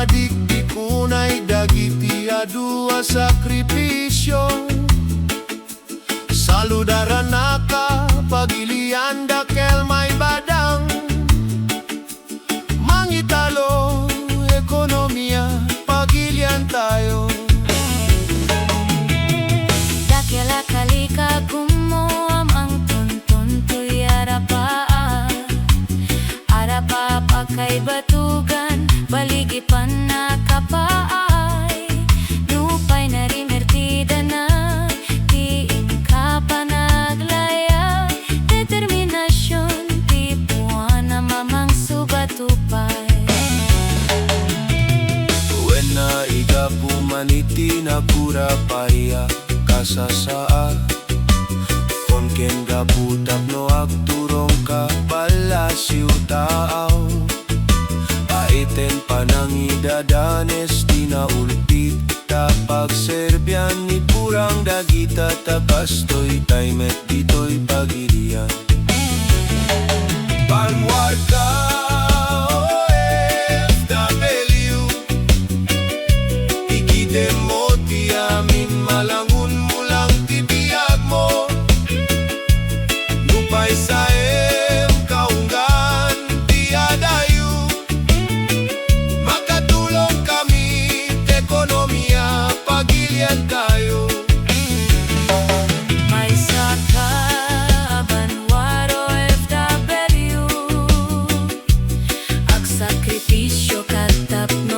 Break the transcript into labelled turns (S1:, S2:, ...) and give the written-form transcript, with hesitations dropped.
S1: Madigdi kunay dagiti adua sakripisyo. Saludaran naka pagilian dakel may badang. Mangitalo ekonomiya pagilian tayo.
S2: Dakela kalika kumuam ang tuntuntoy arapa pakay batugan baligipan na kapaay nupay na rimertida na tiin ka pa naglaya determinasyon tipuan na mamang subatupay.
S1: When na iga pumaniti na kura paya kasasaa konken gabutap no agturong ka palasyo taaw. Paiten panangidadanes di na ulpit tapag serbian ni purang dagita tapastoy taymet ditoy pagirian. Banwar ka OFW ikiten mo ti amin malangun mulang tibiyag mo. Nupay sa kaunggan ti adayu makatulong kami ekonomiya pagilian tayo.
S2: May saka Banwar OFW ag sakripisyo katap no